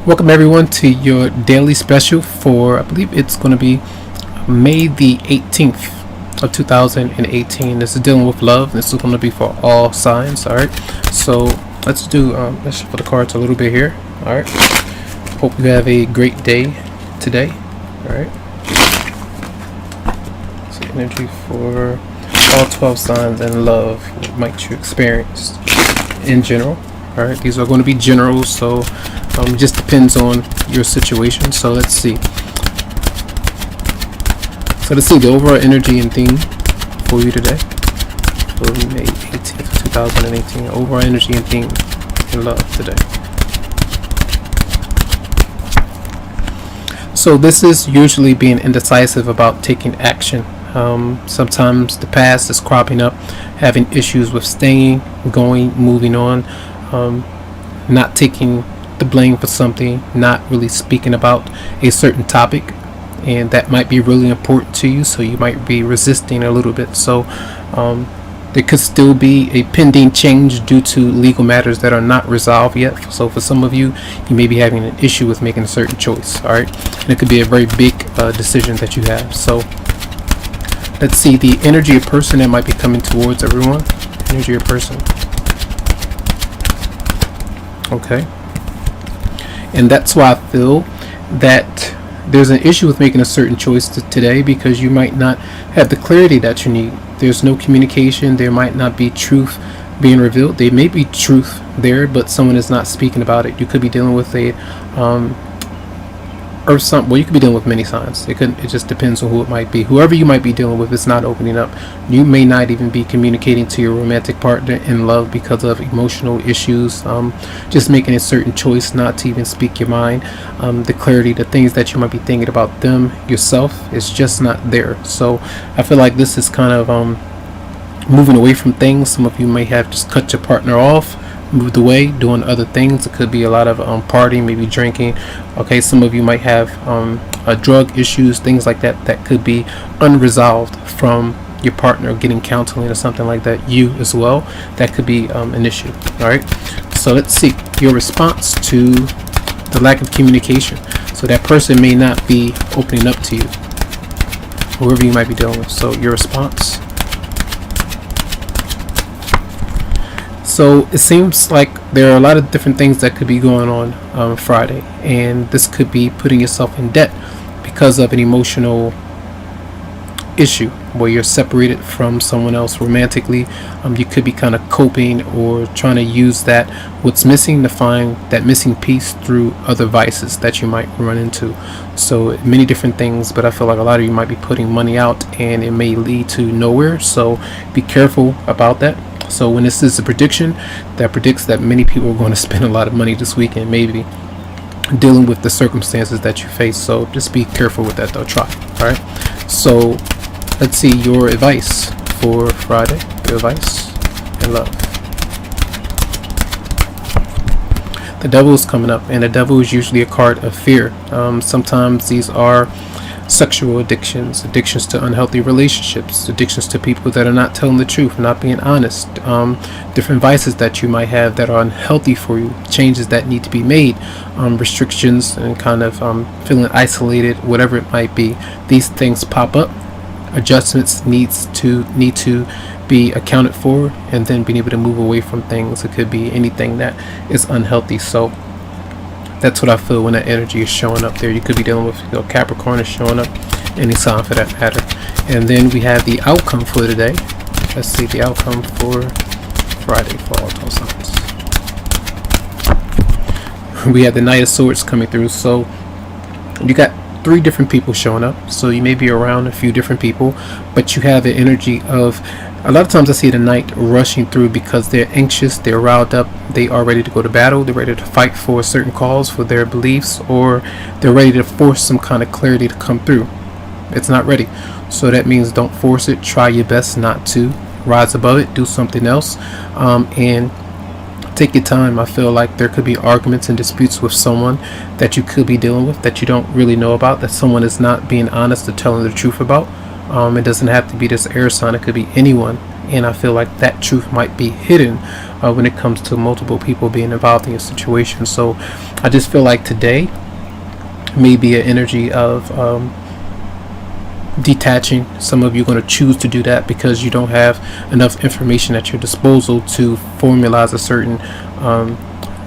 Welcome everyone to your daily special for, I believe it's going to be May the 18th of 2018. This is dealing with love. This is going to be for all signs. All right. So let's shuffle the cards a little bit here. All right. Hope you have a great day today. All right. So energy for all 12 signs and love. What might you experience in general? All right. These are going to be general, so it just depends on your situation. So let's see. The overall energy and theme for you today. For May 18th, 2018. Overall energy and theme in love today. So this is usually being indecisive about taking action. Sometimes the past is cropping up, having issues with staying, going, moving on, not taking the blame for something, not really speaking about a certain topic, and that might be really important to you, so you might be resisting a little bit. So there could still be a pending change due to legal matters that are not resolved yet. So for some of you, you may be having an issue with making a certain choice. All right, and it could be a very big decision that you have. So let's see the energy of person that might be coming towards everyone. Energy of person. Okay. And that's why I feel that there's an issue with making a certain choice today, because you might not have the clarity that you need. There's no communication. There might not be truth being revealed. There may be truth there, but someone is not speaking about it. You could be dealing with a you could be dealing with many signs. It just depends on who it might be. Whoever you might be dealing with is not opening up. You may not even be communicating to your romantic partner in love because of emotional issues. Just making a certain choice not to even speak your mind. The clarity, the things that you might be thinking about them, yourself, is just not there. So I feel like this is kind of moving away from things. Some of you may have just cut your partner off, moved away, doing other things. It could be a lot of partying, maybe drinking. Okay, some of you might have drug issues, things like that, that could be unresolved from your partner, getting counseling or something like that. You as well, that could be an issue. All right, so let's see your response to the lack of communication. So that person may not be opening up to you, whoever you might be dealing with. So your response. So it seems like there are a lot of different things that could be going on Friday, and this could be putting yourself in debt because of an emotional issue where you're separated from someone else romantically. You could be kind of coping or trying to use that what's missing to find that missing piece through other vices that you might run into. So many different things, but I feel like a lot of you might be putting money out and it may lead to nowhere. So be careful about that. So when this is a prediction that predicts that many people are going to spend a lot of money this weekend, maybe dealing with the circumstances that you face. So just be careful with that though. Try. All right. So let's see your advice for Friday. Your advice and love. The devil is coming up, and the devil is usually a card of fear. Sometimes these are sexual addictions, addictions to unhealthy relationships, addictions to people that are not telling the truth, not being honest, different vices that you might have that are unhealthy for you, changes that need to be made, restrictions, and kind of feeling isolated, whatever it might be. These things pop up. Adjustments need to be accounted for, and then being able to move away from things. It could be anything that is unhealthy. So that's what I feel when that energy is showing up there. You could be dealing with Capricorn is showing up, any sign for that matter. And then we have the outcome for today. Let's see the outcome for Friday for all 12 signs. We have the Knight of Swords coming through. So you got 3 different people showing up. So you may be around a few different people, but you have the energy of, a lot of times I see the knight rushing through because they're anxious, they're riled up, they are ready to go to battle, they're ready to fight for a certain cause, for their beliefs, or they're ready to force some kind of clarity to come through. It's not ready. So that means don't force it. Try your best not to. Rise above it. Do something else. And take your time. I feel like there could be arguments and disputes with someone that you could be dealing with that you don't really know about, that someone is not being honest or telling the truth about. It doesn't have to be this air sign. It could be anyone and I feel like that truth might be hidden when it comes to multiple people being involved in your situation. So I just feel like today may be an energy of detaching. Some of you are going to choose to do that because you don't have enough information at your disposal to formalize a certain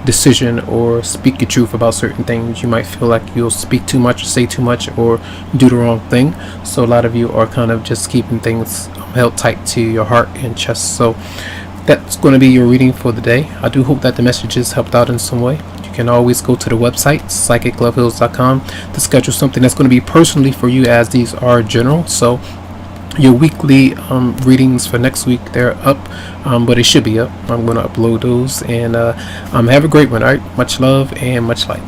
decision or speak your truth about certain things. You might feel like you'll speak too much, say too much, or do the wrong thing. So a lot of you are kind of just keeping things held tight to your heart and chest. So that's going to be your reading for the day. I do hope that the messages helped out in some way. You can always go to the website psychicloveheals.com to schedule something that's going to be personally for you, as these are general. So your weekly readings for next week, they're up, but it should be up. I'm going to upload those, and have a great one. All right, much love and much light.